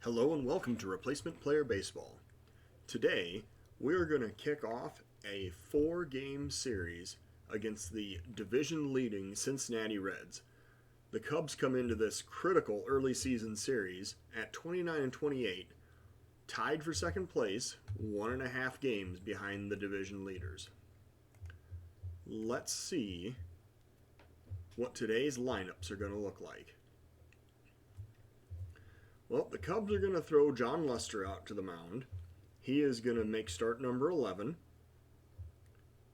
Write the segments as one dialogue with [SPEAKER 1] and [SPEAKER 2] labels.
[SPEAKER 1] Hello and welcome to Replacement Player Baseball. Today, we're going to kick off a 4-game series against the division-leading Cincinnati Reds. The Cubs come into this critical early season series at 29-28, tied for second place, 1.5 games behind the division leaders. Let's see what today's lineups are going to look like. Well, the Cubs are going to throw Jon Lester out to the mound. He is going to make start number 11.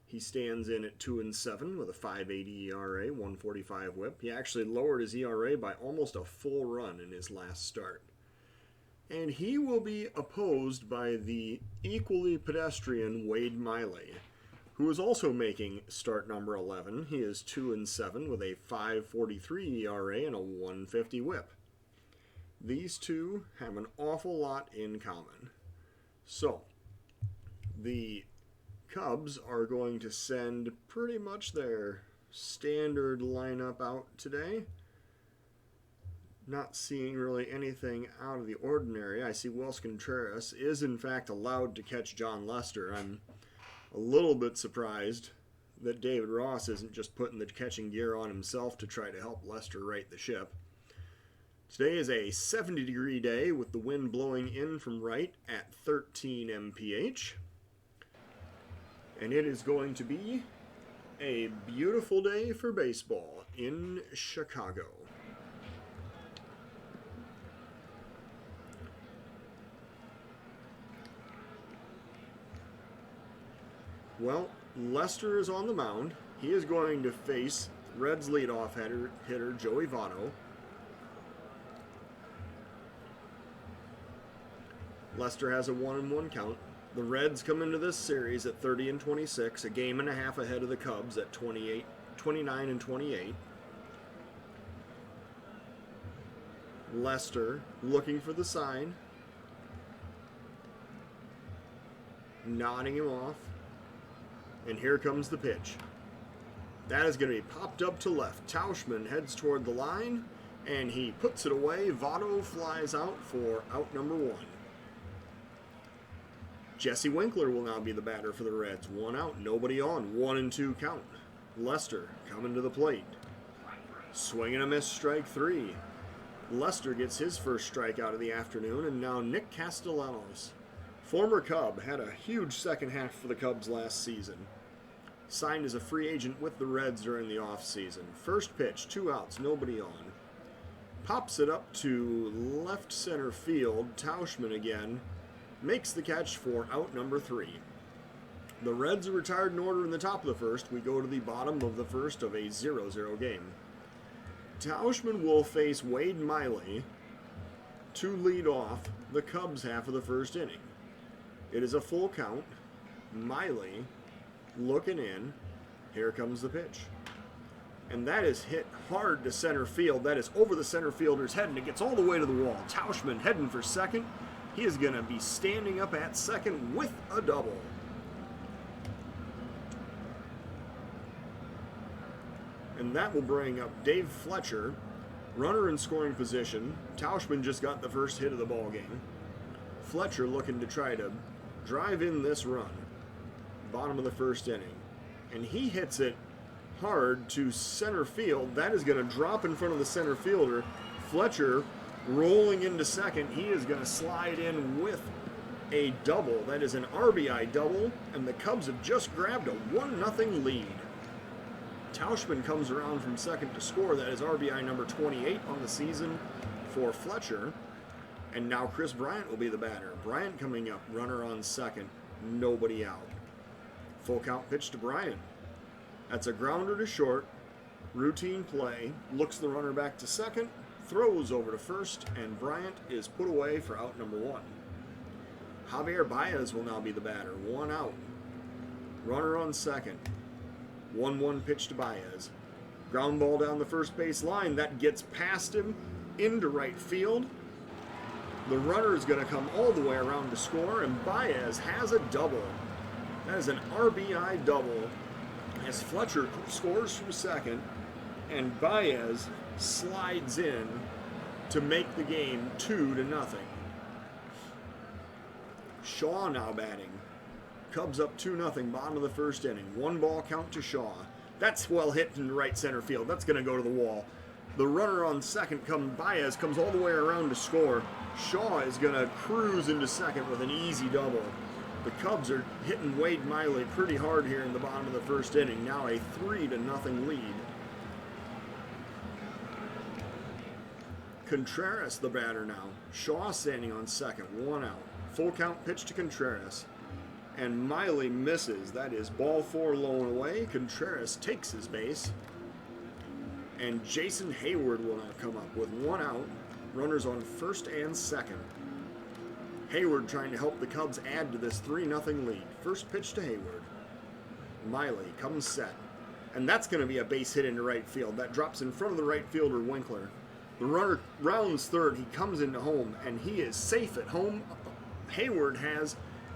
[SPEAKER 1] He stands in at 2-7 with a 5.80 ERA, 1.45 WHIP. He actually lowered his ERA by almost a full run in his last start. And he will be opposed by the equally pedestrian Wade Miley, who is also making start number 11. He is 2-7 with a 5.43 ERA and a 1.50 WHIP. These two have an awful lot in common. So, the Cubs are going to send pretty much their standard lineup out today. Not seeing really anything out of the ordinary. I see Wells Contreras is in fact allowed to catch Jon Lester. I'm a little bit surprised that David Ross isn't just putting the catching gear on himself to try to help Lester right the ship. Today is a 70-degree day with the wind blowing in from right at 13 mph. And it is going to be a beautiful day for baseball in Chicago. Well, Lester is on the mound. He is going to face Reds leadoff hitter Joey Votto. Lester has a 1-1 count. The Reds come into this series at 30-26, a game and a half ahead of the Cubs at 29-28. Lester looking for the sign, nodding him off, and here comes the pitch. That is going to be popped up to left. Tauchman heads toward the line, and he puts it away. Votto flies out for out number 1. Jesse Winkler will now be the batter for the Reds. 1 out, nobody on. 1-2 count. Lester coming to the plate. Swing and a miss, strike 3. Lester gets his first strikeout of the afternoon, and now Nick Castellanos, former Cub, had a huge second half for the Cubs last season. Signed as a free agent with the Reds during the offseason. First pitch, 2 outs, nobody on. Pops it up to left center field. Tauchman again makes the catch for out number 3. The Reds are retired in order in the top of the first. We go to the bottom of the first of a 0-0 game. Tauchman will face Wade Miley to lead off the Cubs half of the first inning. It is a full count. Miley looking in. Here comes the pitch. And that is hit hard to center field. That is over the center fielder's head, and it gets all the way to the wall. Tauchman heading for second. He is going to be standing up at second with a double. And that will bring up Dave Fletcher, runner in scoring position. Tauchman just got the first hit of the ball game. Fletcher looking to try to drive in this run. Bottom of the first inning. And he hits it hard to center field. That is going to drop in front of the center fielder. Fletcher rolling into second. He is going to slide in with a double. That is an RBI double, and the Cubs have just grabbed a 1-0 lead. Tauchman comes around from second to score. That is RBI number 28 on the season for Fletcher. And now Chris Bryant will be the batter. Bryant coming up, runner on second, nobody out. Full count pitch to Bryant. That's a grounder to short. Routine play. Looks the runner back to second. Throws over to first, and Bryant is put away for out number 1. Javier Baez will now be the batter. 1 out. Runner on second. 1-1 pitch to Baez. Ground ball down the first base line. That gets past him into right field. The runner is going to come all the way around to score, and Baez has a double. That is an RBI double as Fletcher scores from second, and Baez slides in to make the game 2-0. Shaw now batting. Cubs up 2-0, bottom of the first inning. 1 ball count to Shaw. That's well hit in right center field. That's going to go to the wall. The runner on second, Baez, comes all the way around to score. Shaw is going to cruise into second with an easy double. The Cubs are hitting Wade Miley pretty hard here in the bottom of the first inning. Now a 3-0 lead. Contreras the batter now. Shaw standing on second, 1 out. Full count pitch to Contreras. And Miley misses. That is ball 4 low and away. Contreras takes his base. And Jason Hayward will now come up with 1 out. Runners on first and second. Hayward trying to help the Cubs add to this 3-0 lead. First pitch to Hayward. Miley comes set. And that's going to be a base hit into right field. That drops in front of the right fielder, Winkler. The runner rounds third. He comes into home, and he is safe at home. Hayward has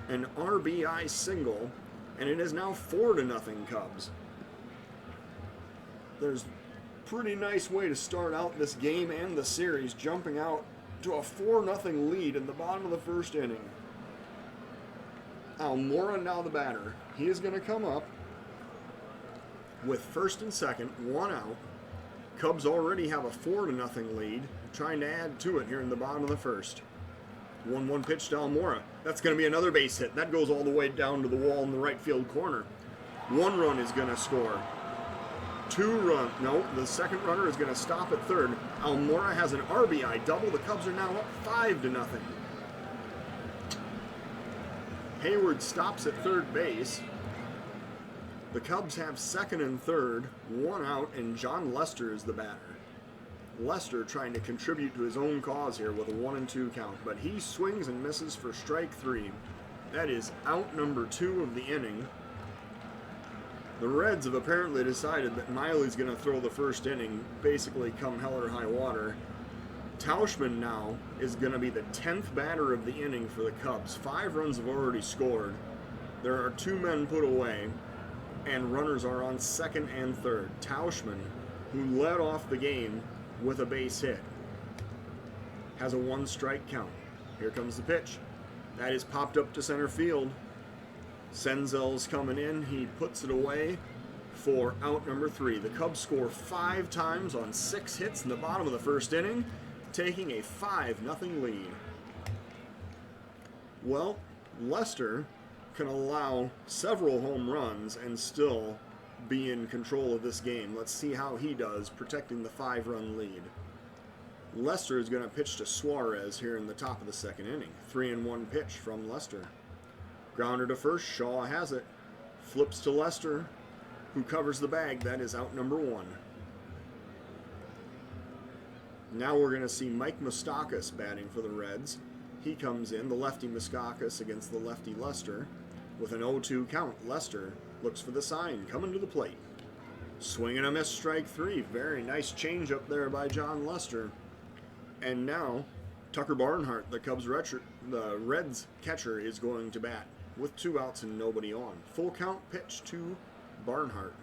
[SPEAKER 1] an RBI single, and it is now 4-0 Cubs. There's a pretty nice way to start out this game and the series, jumping out to a 4-0 lead in the bottom of the first inning. Almora now the batter. He is going to come up with first and second, 1 out. Cubs already have a 4-0 lead, trying to add to it here in the bottom of the first. 1-1 pitch to Almora. That's going to be another base hit. That goes all the way down to the wall in the right field corner. 1 run is going to score. 2 run. No, the second runner is going to stop at third. Almora has an RBI double. The Cubs are now up 5-0. Hayward stops at third base. The Cubs have second and third, 1 out, and John Lester is the batter. Lester trying to contribute to his own cause here with a 1-2 count, but he swings and misses for strike 3. That is out number 2 of the inning. The Reds have apparently decided that Miley's going to throw the first inning, basically come hell or high water. Tauchman now is going to be the 10th batter of the inning for the Cubs. 5 runs have already scored. There are 2 men put away, and runners are on second and third. Tauchman, who led off the game with a base hit, has a 1-strike count. Here comes the pitch. That is popped up to center field. Senzel's coming in. He puts it away for out number 3. The Cubs score 5 times on 6 hits in the bottom of the first inning, taking a 5-0 lead. Well, Lester can allow several home runs and still be in control of this game. Let's see how he does protecting the 5-run lead. Lester is going to pitch to Suarez here in the top of the second inning. 3-1 pitch from Lester. Grounder to first. Shaw has it. Flips to Lester, who covers the bag. That is out number 1. Now we're going to see Mike Moustakas batting for the Reds. He comes in, the lefty Moustakas against the lefty Lester. With an 0-2 count, Lester looks for the sign, coming to the plate. Swing and a miss, strike 3. Very nice change up there by John Lester. And now, Tucker Barnhart, the Reds catcher, is going to bat with 2 outs and nobody on. Full count pitch to Barnhart.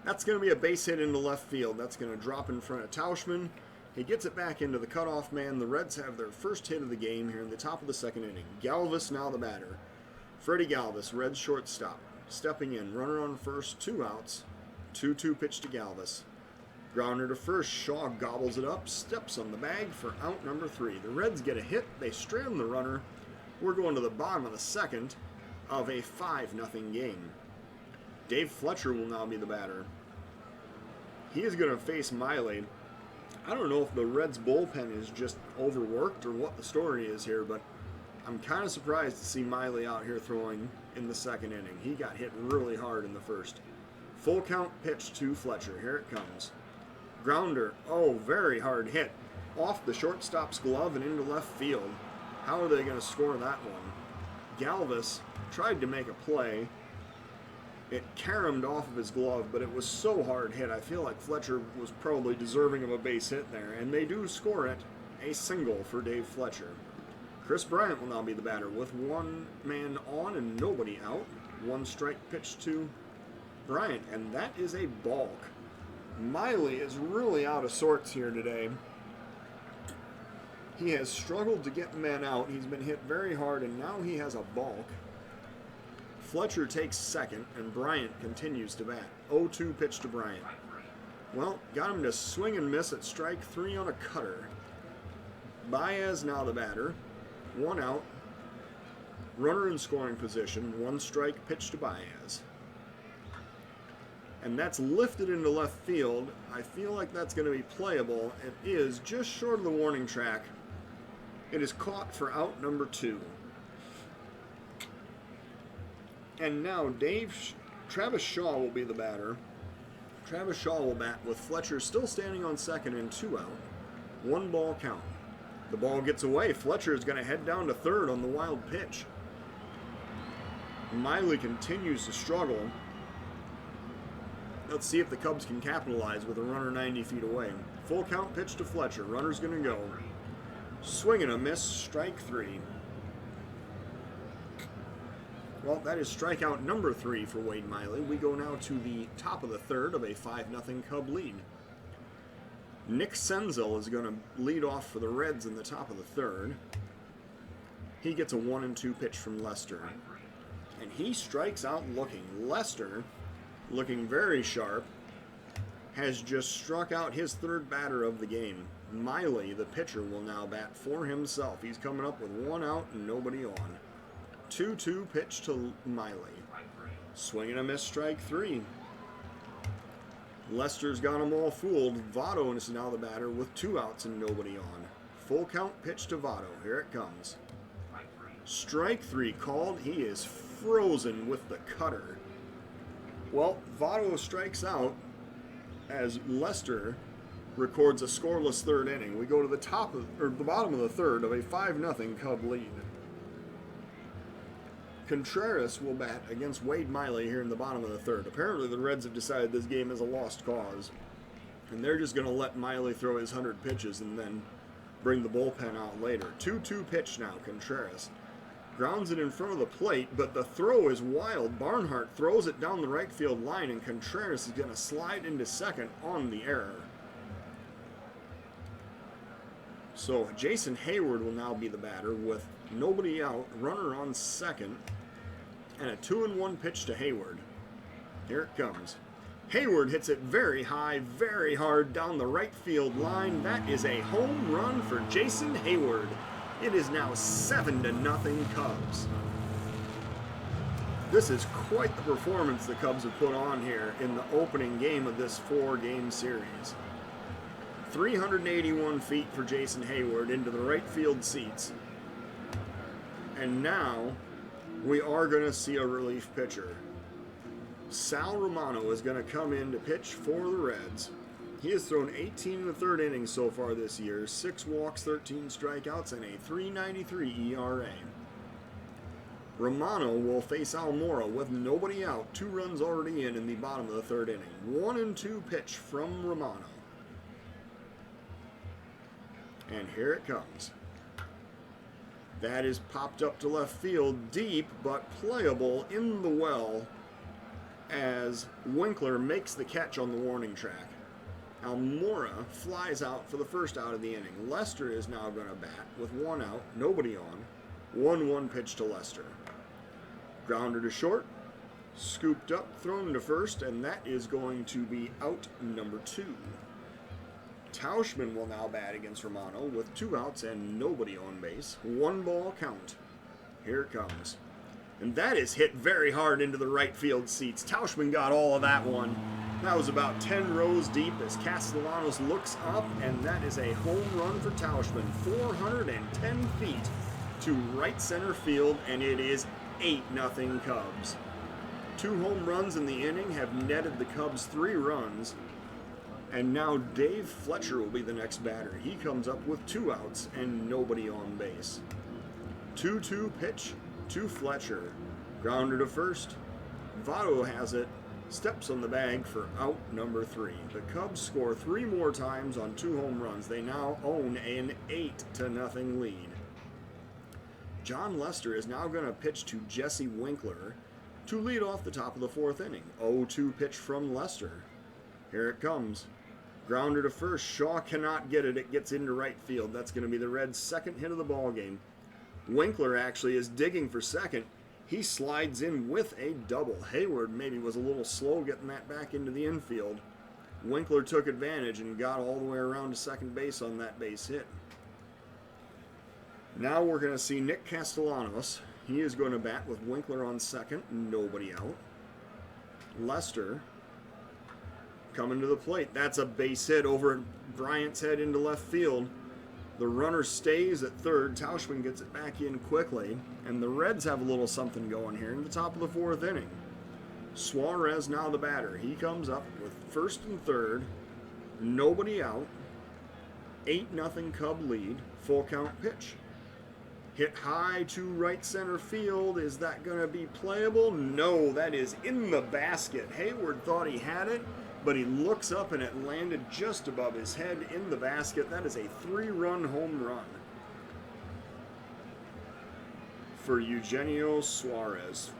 [SPEAKER 1] That's going to be a base hit into left field. That's going to drop in front of Tauchman. He gets it back into the cutoff man. The Reds have their first hit of the game here in the top of the second inning. Galvis now the batter. Freddie Galvis, Reds shortstop, stepping in. Runner on first, 2 outs. 2-2 pitch to Galvis. Grounder to first. Shaw gobbles it up, steps on the bag for out number 3. The Reds get a hit. They strand the runner. We're going to the bottom of the second of a 5-0 game. Dave Fletcher will now be the batter. He is going to face Miley. I don't know if the Reds bullpen is just overworked or what the story is here, but I'm kind of surprised to see Miley out here throwing in the second inning. He got hit really hard in the first. Full count pitch to Fletcher. Here it comes. Grounder. Oh, very hard hit. Off the shortstop's glove and into left field. How are they going to score that one? Galvis tried to make a play. It caromed off of his glove, but it was so hard hit. I feel like Fletcher was probably deserving of a base hit there, and they do score it. A single for Dave Fletcher. Chris Bryant will now be the batter with 1 man on and nobody out. 1-strike pitch to Bryant, and that is a balk. Miley is really out of sorts here today. He has struggled to get men out. He's been hit very hard, and now he has a balk. Fletcher takes second, and Bryant continues to bat. 0-2 pitch to Bryant. Well, got him to swing and miss at strike 3 on a cutter. Baez now the batter. 1 out. Runner in scoring position. 1 strike, pitch to Baez. And that's lifted into left field. I feel like that's going to be playable. It is just short of the warning track. It is caught for out number 2. And now Travis Shaw will be the batter. Travis Shaw will bat with Fletcher still standing on second and 2 out. 1 ball count. The ball gets away. Fletcher is going to head down to third on the wild pitch. Miley continues to struggle. Let's see if the Cubs can capitalize with a runner 90 feet away. Full count pitch to Fletcher. Runner's going to go. Swing and a miss. Strike 3. Well, that is strikeout number 3 for Wade Miley. We go now to the top of the third of a 5-0 Cub lead. Nick Senzel is going to lead off for the Reds in the top of the third. He gets a 1-2 pitch from Lester. And he strikes out looking. Lester, looking very sharp, has just struck out his third batter of the game. Miley, the pitcher, will now bat for himself. He's coming up with 1 out and nobody on. 2-2 pitch to Miley. Swing and a miss, strike 3. Lester's got them all fooled. Votto is now the batter with 2 outs and nobody on. Full count pitch to Votto. Here it comes. Strike 3 called. He is frozen with the cutter. Well, Votto strikes out as Lester records a scoreless third inning. We go to the bottom of the third of a 5-0 Cub lead. Contreras will bat against Wade Miley here in the bottom of the third. Apparently the Reds have decided this game is a lost cause, and they're just going to let Miley throw his 100 pitches and then bring the bullpen out later. 2-2 pitch now, Contreras. Grounds it in front of the plate, but the throw is wild. Barnhart throws it down the right field line, and Contreras is going to slide into second on the error. So Jason Hayward will now be the batter with nobody out, runner on second, and a 2-1 pitch to Hayward. Here it comes. Hayward hits it very high, very hard down the right field line. That is a home run for Jason Hayward. It is now 7-0 Cubs. This is quite the performance the Cubs have put on here in the opening game of this 4-game series. 381 feet for Jason Hayward into the right field seats. And now we are going to see a relief pitcher. Sal Romano is going to come in to pitch for the Reds. He has thrown 18 in the third inning so far this year, 6 walks, 13 strikeouts, and a 3.93 ERA. Romano will face Almora with nobody out, 2 runs already in the bottom of the third inning. 1-2 pitch from Romano. And here it comes. That is popped up to left field, deep but playable in the well as Winkler makes the catch on the warning track. Almora flies out for the first out of the inning. Lester is now going to bat with 1 out, nobody on. 1-1 pitch to Lester. Grounder to short, scooped up, thrown to first, and that is going to be out number 2. Tauschman will now bat against Romano with 2 outs and nobody on base. 1 ball count. Here it comes. And that is hit very hard into the right field seats. Tauschman got all of that one. That was about 10 rows deep as Castellanos looks up, and that is a home run for Tauschman. 410 feet to right center field, and it is 8-0 Cubs. 2 home runs in the inning have netted the Cubs 3 runs. And now Dave Fletcher will be the next batter. He comes up with 2 outs and nobody on base. 2-2 pitch to Fletcher. Grounder to first. Votto has it. Steps on the bag for out number 3. The Cubs score 3 more times on 2 home runs. They now own an 8-0 lead. John Lester is now going to pitch to Jesse Winkler to lead off the top of the 4th inning. 0-2 pitch from Lester. Here it comes. Grounder to first. Shaw cannot get it. It gets into right field. That's going to be the Reds' second hit of the ball game. Winkler actually is digging for second. He slides in with a double. Hayward maybe was a little slow getting that back into the infield. Winkler took advantage and got all the way around to second base on that base hit. Now we're going to see Nick Castellanos. He is going to bat with Winkler on second, nobody out. Lester coming to the plate. That's a base hit over Bryant's head into left field. The runner stays at third. Tauschman gets it back in quickly. And the Reds have a little something going here in the top of the fourth inning. Suarez now the batter. He comes up with first and third. Nobody out. 8-0 Cub lead. Full count pitch. Hit high to right center field. Is that going to be playable? No, that is in the basket. Hayward thought he had it, but he looks up and it landed just above his head in the basket. That is a 3-run home run for Eugenio Suarez.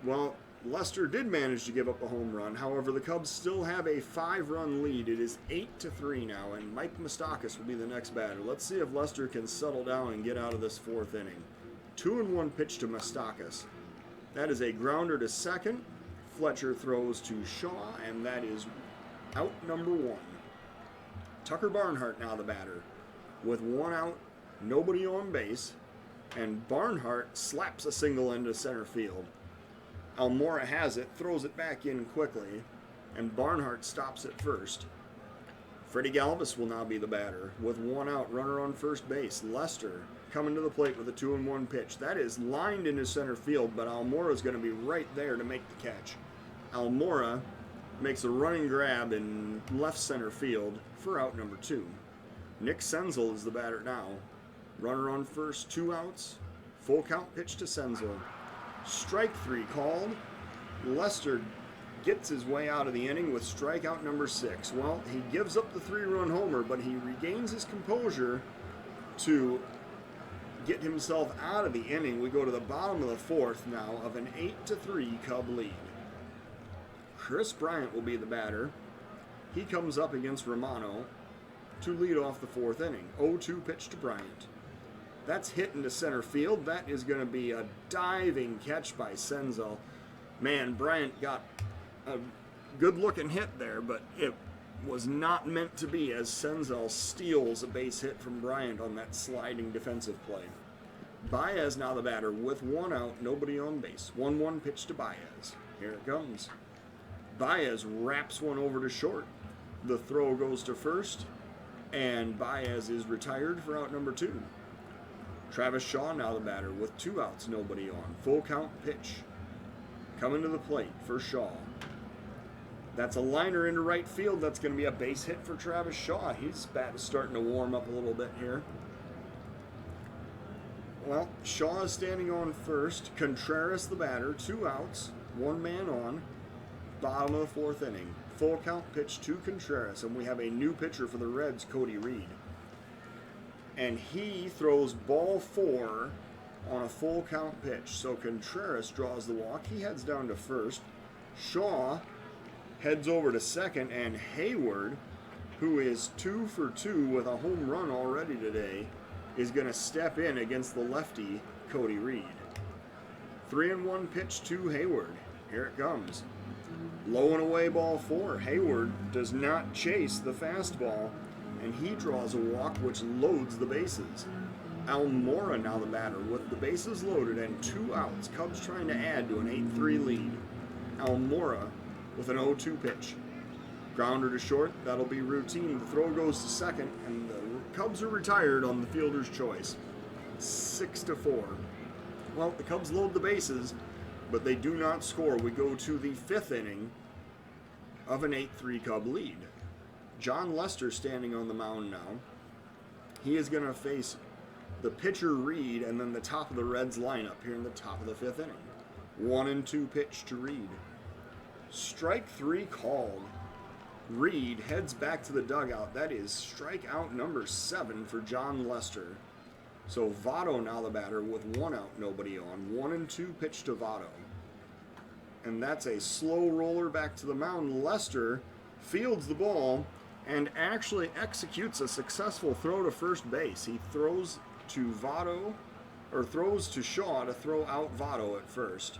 [SPEAKER 1] Well, Lester did manage to give up a home run. However, the Cubs still have a 5-run lead. It is 8-3 now, and Mike Moustakas will be the next batter. Let's see if Lester can settle down and get out of this fourth inning. 2-1 pitch to Moustakas. That is a grounder to second. Fletcher throws to Shaw, and that is out number 1. Tucker Barnhart now the batter. With 1 out, nobody on base, and Barnhart slaps a single into center field. Almora has it, throws it back in quickly, and Barnhart stops at first. Freddie Galvis will now be the batter. With 1 out, runner on first base. Lester coming to the plate with a 2-1 pitch. That is lined into center field, but Almora is going to be right there to make the catch. Almora makes a running grab in left center field for out number 2. Nick Senzel is the batter now. Runner on first, 2 outs. Full count pitch to Senzel. Strike 3 called. Lester gets his way out of the inning with strikeout number 6. Well, he gives up the 3-run homer, but he regains his composure to get himself out of the inning. We go to the bottom of the fourth now of an 8-3 Cub lead. Chris Bryant will be the batter. He comes up against Romano to lead off the fourth inning. 0-2 pitch to Bryant. That's hit into center field. That is going to be a diving catch by Senzel. Man, Bryant got a good-looking hit there, but it was not meant to be as Senzel steals a base hit from Bryant on that sliding defensive play. Baez now the batter with 1 out, nobody on base. 1-1 pitch to Baez. Here it comes. Baez wraps one over to short. The throw goes to first, and Baez is retired for out number 2. Travis Shaw now the batter with 2 outs, nobody on. Full count pitch. Coming to the plate for Shaw. That's a liner into right field. That's going to be a base hit for Travis Shaw. His bat is starting to warm up a little bit here. Well, Shaw is standing on first. Contreras the batter. 2 outs. 1 man on. Bottom of the fourth inning. Full count pitch to Contreras. And we have a new pitcher for the Reds, Cody Reed. And he throws ball 4 on a full count pitch. So Contreras draws the walk. He heads down to first. Shaw heads over to second, and Hayward, who is 2 for 2 with a home run already today, is going to step in against the lefty, Cody Reed. 3-1 pitch to Hayward. Here it comes. Low and away ball 4. Hayward does not chase the fastball, and he draws a walk which loads the bases. Almora now the batter with the bases loaded and 2 outs. Cubs trying to add to an 8-3 lead. Almora with an 0-2 pitch. Grounder to short, that'll be routine. The throw goes to second, and the Cubs are retired on the fielder's choice. 6-4. Well, the Cubs load the bases, but they do not score. We go to the 5th inning of an 8-3 Cub lead. John Lester standing on the mound now. He is going to face the pitcher Reed and then the top of the Reds lineup here in the top of the 5th inning. 1-2 pitch to Reed. Strike 3 called. Reed heads back to the dugout. That is strikeout number 7 for John Lester. So Votto now the batter with 1 out, nobody on. 1-2 pitch to Votto. And that's a slow roller back to the mound. Lester fields the ball and actually executes a successful throw to first base. He throws to Votto, or throws to Shaw to throw out Votto at first.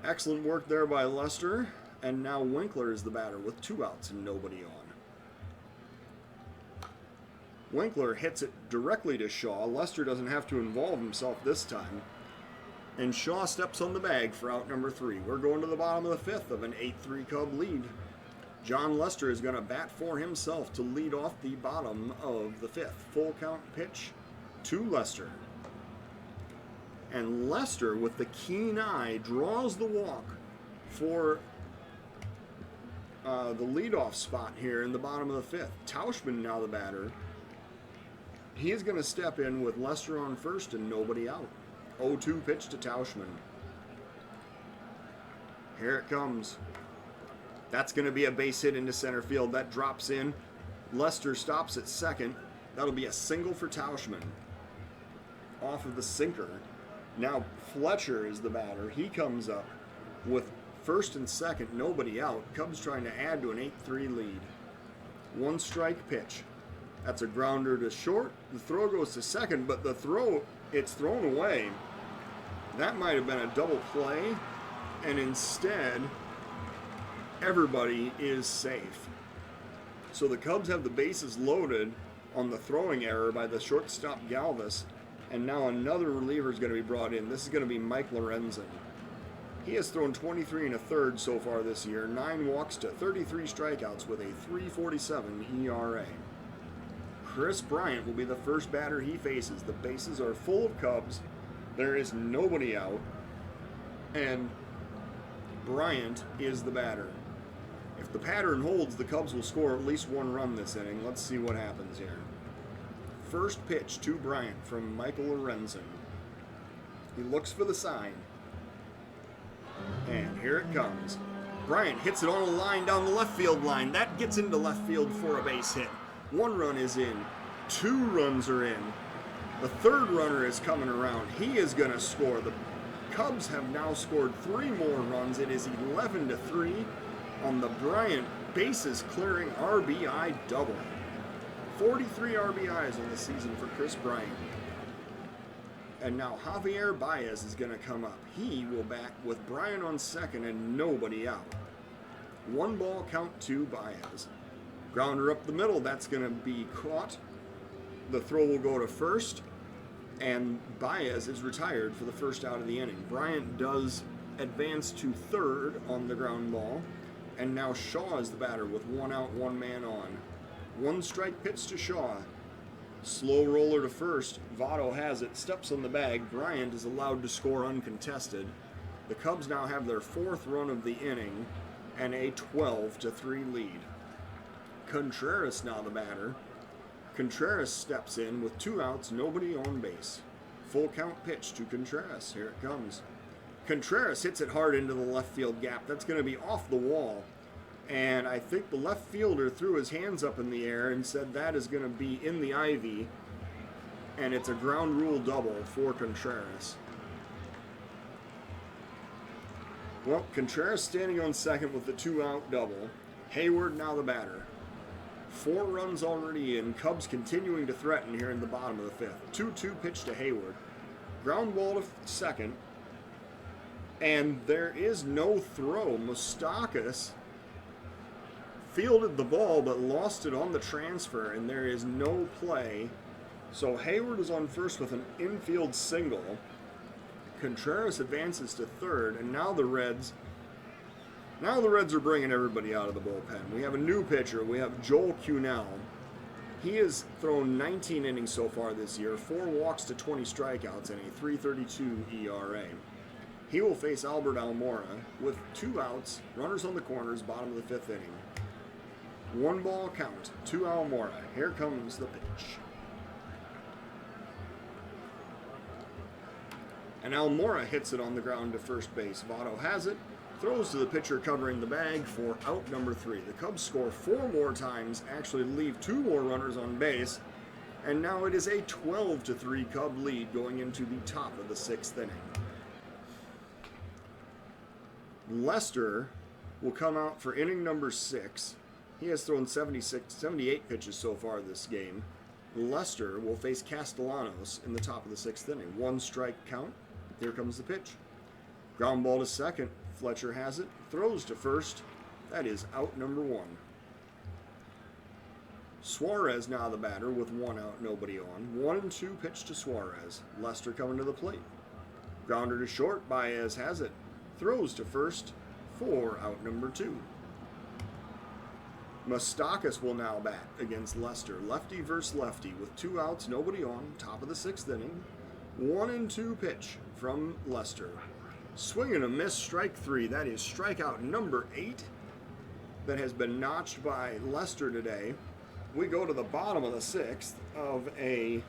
[SPEAKER 1] Excellent work there by Lester. And now Winkler is the batter with 2 outs and nobody on. Winkler hits it directly to Shaw. Lester doesn't have to involve himself this time. And Shaw steps on the bag for out number 3. We're going to the bottom of the 5th of an 8-3 Cub lead. John Lester is going to bat for himself to lead off the bottom of the 5th. Full count pitch to Lester. And Lester, with the keen eye, draws the walk for the leadoff spot here in the bottom of the 5th. Tauschman now the batter. He is going to step in with Lester on first and nobody out. 0-2 pitch to Tauschman. Here it comes. That's going to be a base hit into center field. That drops in. Lester stops at second. That'll be a single for Tauschman. Off of the sinker. Now Fletcher is the batter. He comes up with first and second, nobody out. Cubs trying to add to an 8-3 lead. 1 strike pitch. That's a grounder to short. The throw goes to second, but the throw, it's thrown away. That might have been a double play, and instead, everybody is safe. So the Cubs have the bases loaded on the throwing error by the shortstop Galvis, and now another reliever is going to be brought in. This is going to be Mike Lorenzen. He has thrown 23 1/3 so far this year, 9 walks to 33 strikeouts with a 3.47 ERA. Chris Bryant will be the first batter he faces. The bases are full of Cubs. There is nobody out. And Bryant is the batter. If the pattern holds, the Cubs will score at least 1 run this inning. Let's see what happens here. First pitch to Bryant from Michael Lorenzen. He looks for the sign. And here it comes. Bryant hits it on a line down the left field line. That gets into left field for a base hit. 1 run is in. 2 runs are in. The 3rd runner is coming around. He is going to score. The Cubs have now scored 3 more runs. It is 11-3 on the Bryant bases clearing RBI double. 43 RBIs in the season for Chris Bryant. And now Javier Baez is going to come up. He will bat with Bryant on second and nobody out. 1 ball count to Baez. Grounder up the middle, that's going to be caught. The throw will go to first, and Baez is retired for the first out of the inning. Bryant does advance to third on the ground ball, and now Shaw is the batter with 1 out, 1 man on. 1 strike pitch to Shaw. Slow roller to first. Votto has it, steps on the bag. Bryant is allowed to score uncontested. The Cubs now have their 4th run of the inning and a 12-3 lead. Contreras now the batter. Contreras steps in with 2 outs, nobody on base. Full count pitch to Contreras. Here it comes. Contreras hits it hard into the left field gap. That's going to be off the wall. And I think the left fielder threw his hands up in the air and said that is going to be in the ivy. And it's a ground rule double for Contreras. Well, Contreras standing on second with the 2-out double. Hayward now the batter. 4 runs already in. Cubs continuing to threaten here in the bottom of the 5th. 2-2 pitch to Hayward. Ground ball to second. And there is no throw. Moustakas fielded the ball but lost it on the transfer, and there is no play. So Hayward is on first with an infield single. Contreras advances to third, and now the Reds are bringing everybody out of the bullpen. We have a new pitcher. We have Joel Cunell. He has thrown 19 innings so far this year, 4 walks to 20 strikeouts, and a 3.32 ERA. He will face Albert Almora with 2 outs, runners on the corners, bottom of the 5th inning. 1 ball count to Almora. Here comes the pitch. And Almora hits it on the ground to first base. Votto has it, throws to the pitcher covering the bag for out number 3. The Cubs score 4 more times, actually leave 2 more runners on base, and now it is a 12-3 Cub lead going into the top of the 6th inning. Lester will come out for inning number 6. He has thrown 78 pitches so far this game. Lester will face Castellanos in the top of the 6th inning. 1 strike count. Here comes the pitch. Ground ball to second. Fletcher has it. Throws to first. That is out number 1. Suarez now the batter with 1 out, nobody on. 1-2 pitch to Suarez. Lester coming to the plate. Grounder to short. Baez has it. Throws to first for out number 2. Moustakas will now bat against Lester. Lefty versus lefty with 2 outs, nobody on. Top of the 6th inning. 1-2 pitch from Lester. Swing and a miss, strike 3. That is strikeout number 8 that has been notched by Lester today. We go to the bottom of the 6th of a...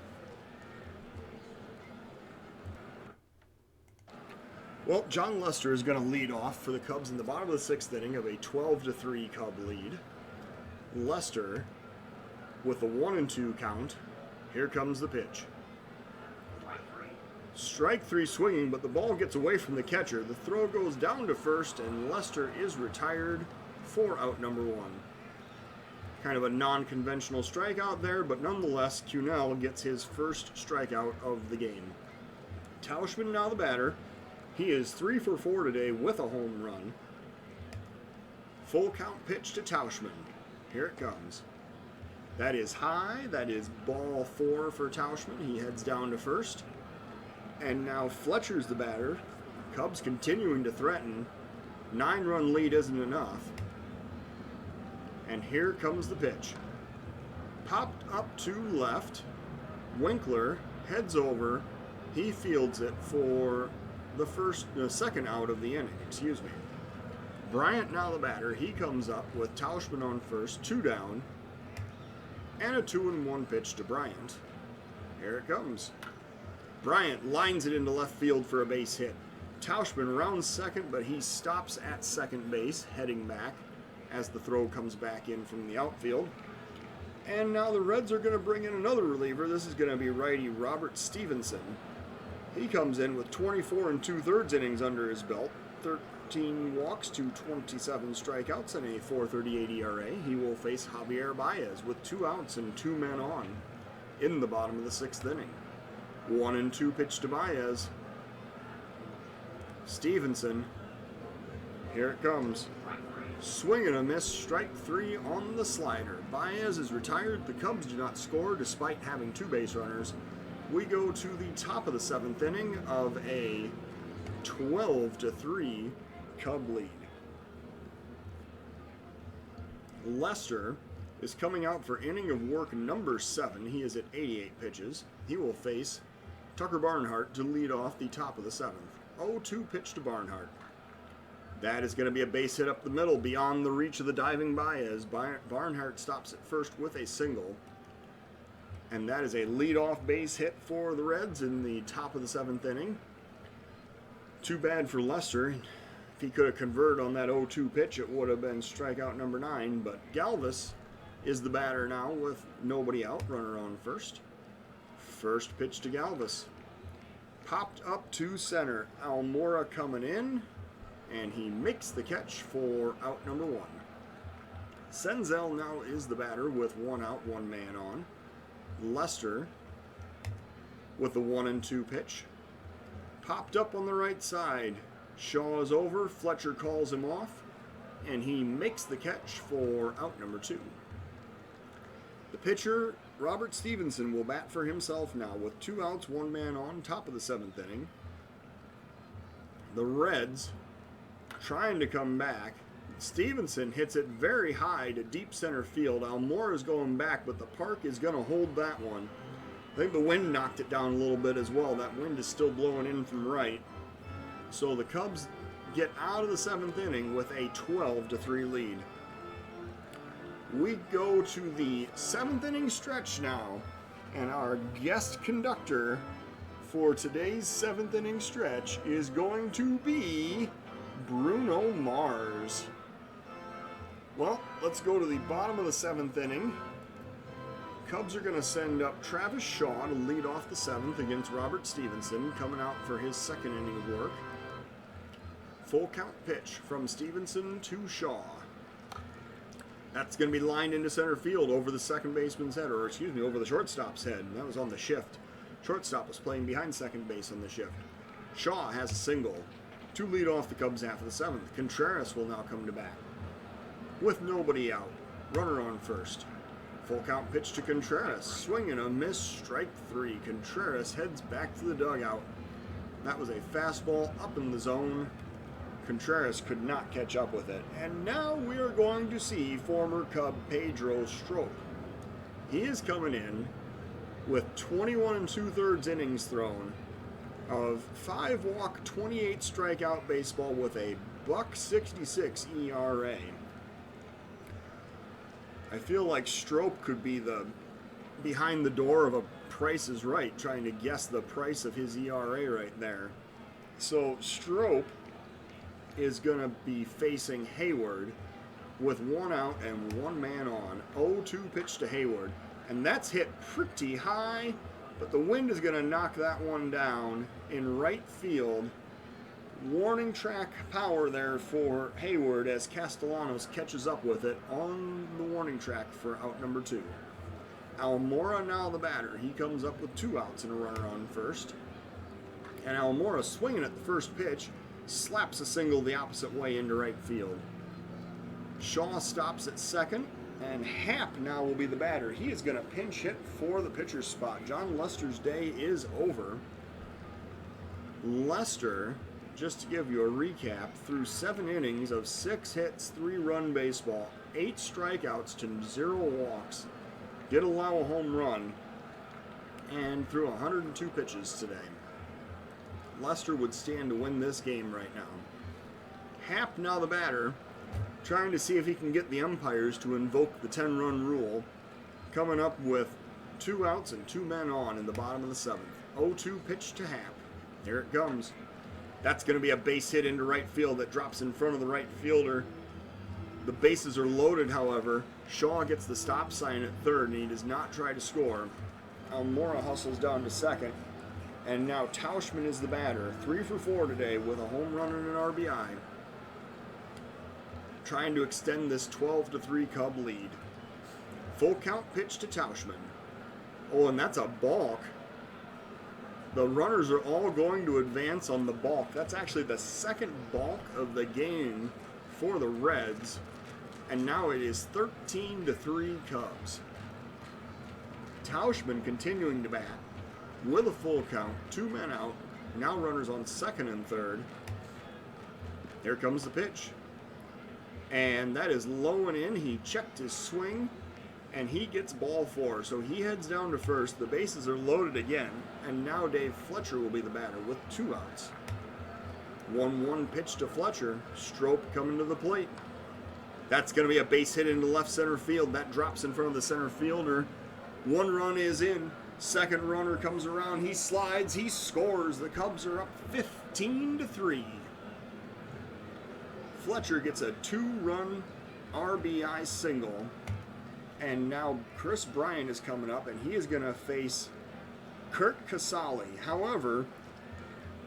[SPEAKER 1] Well, John Lester is going to lead off for the Cubs in the bottom of the 6th inning of a 12-3 Cub lead. Lester with a 1-2 count. Here comes the pitch. Strike 3 swinging, but the ball gets away from the catcher. The throw goes down to first, and Lester is retired for out number 1. Kind of a non-conventional strikeout there, but nonetheless, Cunell gets his first strikeout of the game. Tauchman now the batter. He is 3 for 4 today with a home run. Full count pitch to Tauchman. Here it comes. That is high. That is ball 4 for Tauchman. He heads down to first. And now Fletcher's the batter. Cubs continuing to threaten. 9-run lead isn't enough. And here comes the pitch. Popped up to left. Winkler heads over. He fields it for the second out of the inning. Bryant now the batter. He comes up with Tauchman on first, 2 down, and a 2-1 pitch to Bryant. Here it comes. Bryant lines it into left field for a base hit. Tauchman rounds second, but he stops at second base, heading back as the throw comes back in from the outfield. And now the Reds are going to bring in another reliever. This is going to be righty Robert Stevenson. He comes in with 24 2/3 innings under his belt, 13 walks to 27 strikeouts and a 4.38 ERA. He will face Javier Baez with 2 outs and 2 men on in the bottom of the 6th inning. 1-2 pitch to Baez. Stevenson. Here it comes. Swing and a miss, strike 3 on the slider. Baez is retired. The Cubs do not score despite having 2 base runners. We go to the top of the 7th inning of a 12-3 Cub lead. Lester is coming out for inning of work number 7. He is at 88 pitches. He will face Tucker Barnhart to lead off the top of the 7th. 0-2 pitch to Barnhart. That is going to be a base hit up the middle beyond the reach of the diving Baez. Barnhart stops at first with a single. And that is a leadoff base hit for the Reds in the top of the 7th inning. Too bad for Lester. If he could have converted on that 0-2 pitch, it would have been strikeout number 9. But Galvis is the batter now with nobody out, runner on first. First pitch to Galvis. Popped up to center. Almora coming in, and he makes the catch for out number 1. Senzel now is the batter with 1 out, 1 man on. Lester with the 1-2 pitch. Popped up on the right side. Shaw is over. Fletcher calls him off, and he makes the catch for out number 2. The pitcher, Robert Stevenson, will bat for himself now with 2 outs, 1 man on, top of the 7th inning. The Reds trying to come back. Stevenson hits it very high to deep center field. Almora is going back, but the park is going to hold that one. I think the wind knocked it down a little bit as well. That wind is still blowing in from right. So the Cubs get out of the 7th inning with a 12-3 lead. We go to the 7th inning stretch now, and our guest conductor for today's 7th inning stretch is going to be Bruno Mars. Well, let's go to the bottom of the 7th inning. Cubs are going to send up Travis Shaw to lead off the 7th against Robert Stevenson, coming out for his 2nd inning of work. full count pitch from Stevenson to Shaw. That's going to be lined into center field over the second baseman's head, or excuse me, over the shortstop's head. And that was on the shift. Shortstop was playing behind second base on the shift. Shaw has a single to lead off the Cubs half of the seventh. Contreras will now come to bat. With nobody out, runner on first. Full count pitch to Contreras. Swing and a miss, strike three. Contreras heads back to the dugout. That was a fastball up in the zone. Contreras could not catch up with it. And now we are going to see former Cub Pedro Strop. He is coming in with 21 2/3 innings thrown of 5 walk, 28 strikeout baseball with a .66 ERA. I feel like Strop could be the behind the door of a Price is Right, trying to guess the price of his ERA right there. So Strop is going to be facing Hayward with 1 out and 1 man on. 0-2 pitch to Hayward, and that's hit pretty high, but the wind is going to knock that one down in right field. Warning track power there for Hayward as Castellanos catches up with it on the warning track for out number 2. Almora now the batter. He comes up with 2 outs and a runner on first. And Almora swinging at the first pitch, slaps a single the opposite way into right field. Shaw stops at second, and Happ now will be the batter. He is going to pinch hit for the pitcher's spot. John Lester's day is over. Lester, just to give you a recap, threw 7 innings of 6 hits, 3-run baseball, 8 strikeouts to 0 walks, did allow a home run, and threw 102 pitches today. Lester would stand to win this game right now. Happ now the batter, trying to see if he can get the umpires to invoke the 10-run rule, coming up with 2 outs and 2 men on in the bottom of the 7th. 0-2 pitch to Happ. Here it comes. That's going to be a base hit into right field that drops in front of the right fielder. The bases are loaded, however. Shaw gets the stop sign at third, and he does not try to score. Almora hustles down to second. And now Tauschman is the batter. 3 for 4 today with a home run and an RBI. Trying to extend this 12-3 Cub lead. Full count pitch to Tauschman. Oh, and that's a balk. The runners are all going to advance on the balk. That's actually the second balk of the game for the Reds. And now it is 13-3 Cubs. Tauschman continuing to bat with a full count, 2 men out, now runners on second and third. Here comes the pitch. And that is low and in. He checked his swing, and he gets ball 4. So he heads down to first. The bases are loaded again, and now Dave Fletcher will be the batter with 2 outs. 1-1 pitch to Fletcher. Strop coming to the plate. That's going to be a base hit into left center field. That drops in front of the center fielder. 1 run is in. Second runner comes around. He slides. He scores. The Cubs are up 15-3. Fletcher gets a 2-run RBI single. And now Chris Bryant is coming up, and he is going to face Kurt Casale. However,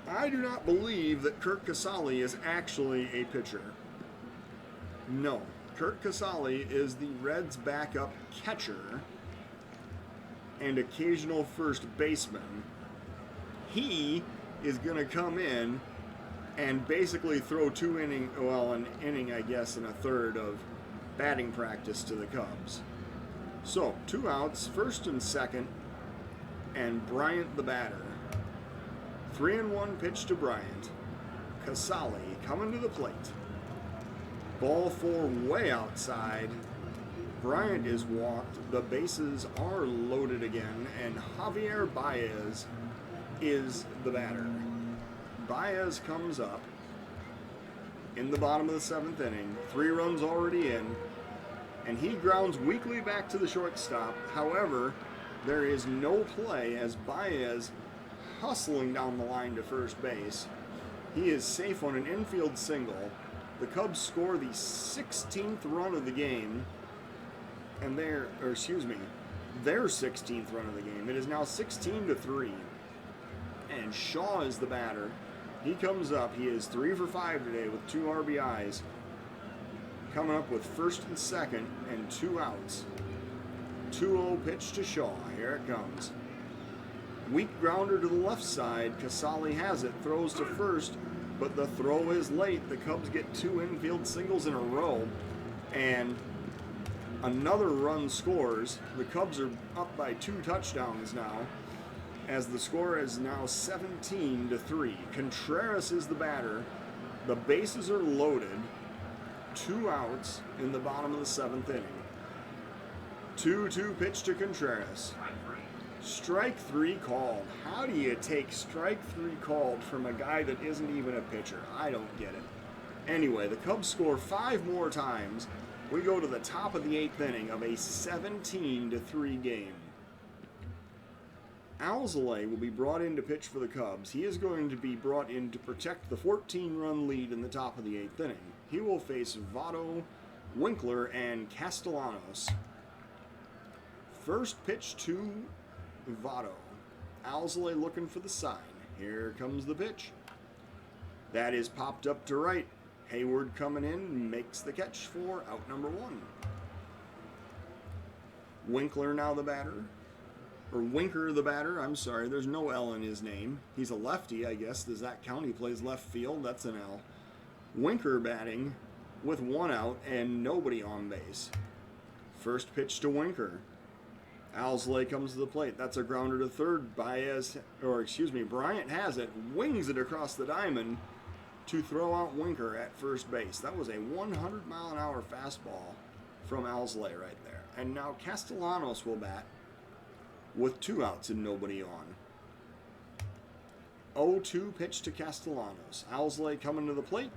[SPEAKER 1] I do not believe that Kurt Casale is actually a pitcher. No. Kurt Casale is the Reds' backup catcher and occasional first baseman. He is going to come in and basically throw an inning, I guess, and a third of batting practice to the Cubs. So, 2 outs, first and second, and Bryant the batter. 3-1 pitch to Bryant. Casale coming to the plate. Ball 4 way outside. Bryant is walked. The bases are loaded again, and Javier Baez is the batter. Baez comes up in the bottom of the 7th inning. 3 runs already in, and he grounds weakly back to the shortstop. However, there is no play as Baez hustling down the line to first base. He is safe on an infield single. The Cubs score the 16th run of the game, and their 16th run of the game. It is now 16-3, and Shaw is the batter. He comes up. He is 3 for 5 today with 2 RBIs. Coming up with first and second and 2 outs. 2-0 pitch to Shaw. Here it comes. Weak grounder to the left side. Casali has it. Throws to first, but the throw is late. The Cubs get 2 infield singles in a row, and another run scores. The Cubs are up by 2 touchdowns now, as the score is now 17-3. Contreras is the batter. The bases are loaded. 2 outs in the bottom of the 7th inning. 2-2 pitch to Contreras. Strike 3 called. How do you take strike 3 called from a guy that isn't even a pitcher? I don't get it. Anyway, the Cubs score 5 more times. We go to the top of the 8th inning of a 17-3 game. Alzolay will be brought in to pitch for the Cubs. He is going to be brought in to protect the 14-run lead in the top of the 8th inning. He will face Votto, Winkler, and Castellanos. First pitch to Votto. Alzolay looking for the sign. Here comes the pitch. That is popped up to right. Hayward coming in, makes the catch for out number 1. Winkler now the batter. Or Winker the batter, I'm sorry, there's no L in his name. He's a lefty, I guess. Does that count? He plays left field, that's an L. Winker batting with 1 out and nobody on base. First pitch to Winker. Alzolay comes to the plate. That's a grounder to third. Bryant has it, wings it across the diamond to throw out Winker at first base. That was a 100-mile-an-hour fastball from Alzolay right there. And now Castellanos will bat with 2 outs and nobody on. 0-2 pitch to Castellanos. Alzolay coming to the plate.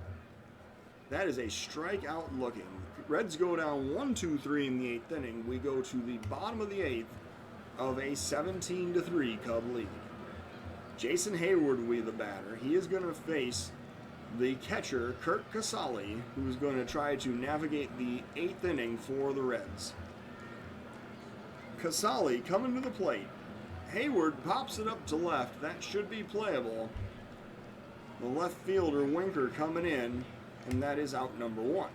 [SPEAKER 1] That is a strikeout looking. Reds go down 1-2-3 in the 8th inning. We go to the bottom of the 8th of a 17-3 Cub lead. Jason Hayward will be the batter. He is going to face the catcher, Curt Casali, who is going to try to navigate the 8th inning for the Reds. Casali coming to the plate. Hayward pops it up to left. That should be playable. The left fielder, Winker, coming in, and that is out number 1.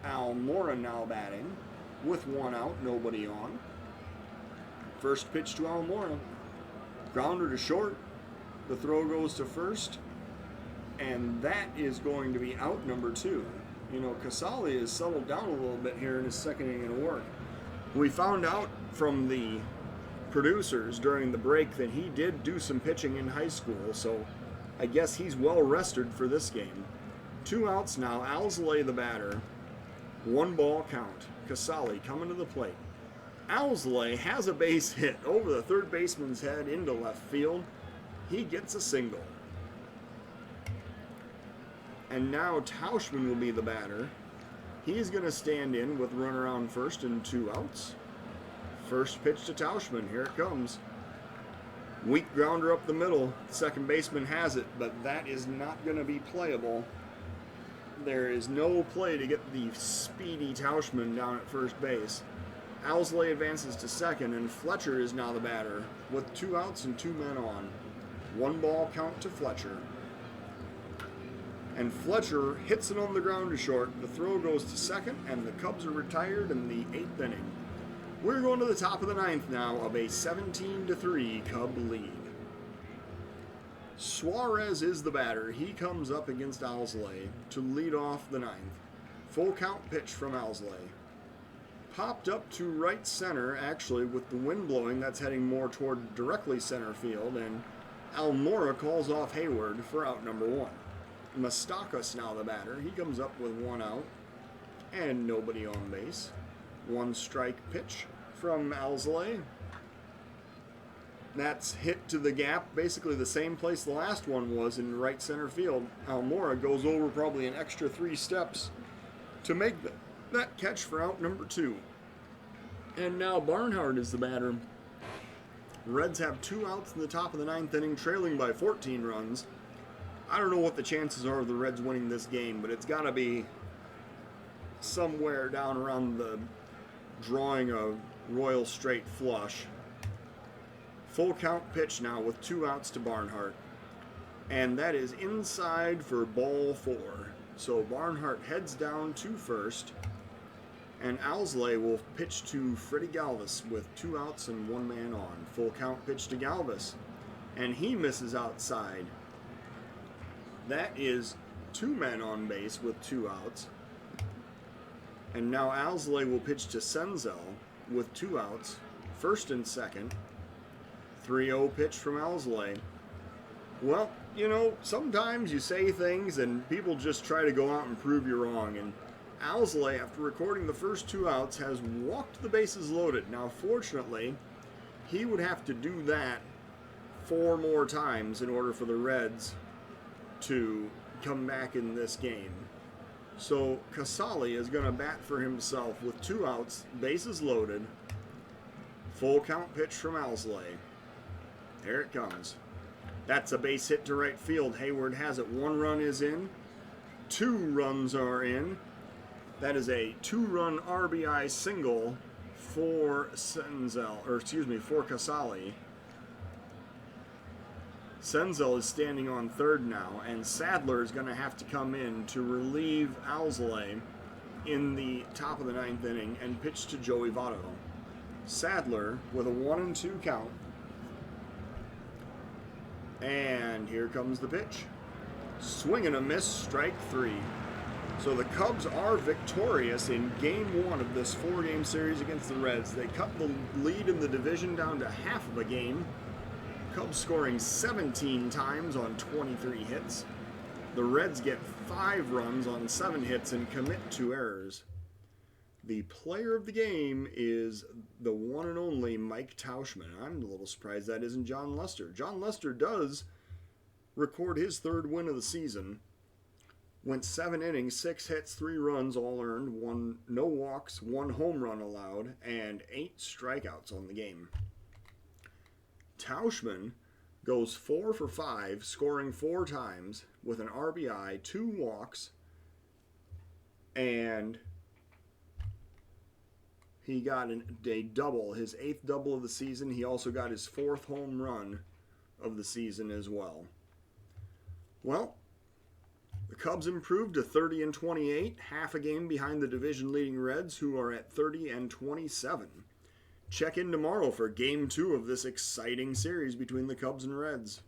[SPEAKER 1] Almora now batting with 1 out, nobody on. First pitch to Almora. Grounder to short. The throw goes to first, and that is going to be out number 2. You know, Casali has settled down a little bit here in his second inning of work. We found out from the producers during the break that he did do some pitching in high school, so I guess he's well rested for this game. 2 outs now. Alzolay the batter. 1 ball count. Casali coming to the plate. Alzolay has a base hit over the third baseman's head into left field. He gets a single. And now Tauchman will be the batter. He's going to stand in with runner on first and 2 outs. First pitch to Tauchman. Here it comes. Weak grounder up the middle. Second baseman has it, but that is not going to be playable. There is no play to get the speedy Tauchman down at first base. Alzolay advances to second, and Fletcher is now the batter with 2 outs and 2 men on. 1 ball count to Fletcher. And Fletcher hits it on the ground to short. The throw goes to second, and the Cubs are retired in the 8th inning. We're going to the top of the 9th now of a 17-3 Cub lead. Suarez is the batter. He comes up against Alzolay to lead off the 9th. Full count pitch from Alzolay. Popped up to right center, actually, with the wind blowing. That's heading more toward directly center field, and Almora calls off Hayward for out number 1. Moustakas now the batter. He comes up with 1 out and nobody on base. 1 strike pitch from Alzolay. That's hit to the gap, basically the same place the last one was in right center field. Almora goes over probably an extra 3 steps to make that catch for out number 2. And now Barnhart is the batter. Reds have 2 outs in the top of the 9th inning, trailing by 14 runs. I don't know what the chances are of the Reds winning this game, but it's got to be somewhere down around the drawing a Royal straight flush. Full count pitch now with 2 outs to Barnhart. And that is inside for ball 4. So Barnhart heads down to first, and Owsley will pitch to Freddie Galvis with 2 outs and 1 man on. Full count pitch to Galvis, and he misses outside. That is 2 men on base with 2 outs. And now Owsley will pitch to Senzel with 2 outs, first and second. 3-0 pitch from Owsley. Well, you know, sometimes you say things and people just try to go out and prove you wrong. And Owsley, after recording the first 2 outs, has walked the bases loaded. Now, fortunately, he would have to do that 4 more times in order for the Reds to come back in this game. So Casali is going to bat for himself with 2 outs, bases loaded. Full count pitch from Owsley. There it comes. That's a base hit to right field. Hayward has it. 1 run is in. 2 runs are in. That is a 2-run RBI single for for Casali. Senzel is standing on third now, and Sadler is going to have to come in to relieve Owsley in the top of the 9th inning and pitch to Joey Votto. Sadler with a 1-2 count. And here comes the pitch. Swing and a miss, strike 3. So the Cubs are victorious in Game 1 of this 4-game series against the Reds. They cut the lead in the division down to half of a game. Cubs scoring 17 times on 23 hits. The Reds get 5 runs on 7 hits and commit 2 errors. The player of the game is the one and only Mike Tauchman. I'm a little surprised that isn't John Lester. John Lester does record his 3rd win of the season. Went 7 innings, 6 hits, 3 runs, all earned, 1 no walks, 1 home run allowed, and 8 strikeouts on the game. Tauchman goes 4 for 5, scoring 4 times with an RBI, 2 walks, and he got a double, his 8th double of the season. He also got his 4th home run of the season as well. Well, the Cubs improved to 30-28, half a game behind the division-leading Reds, who are at 30-27. Check in tomorrow for Game 2 of this exciting series between the Cubs and Reds.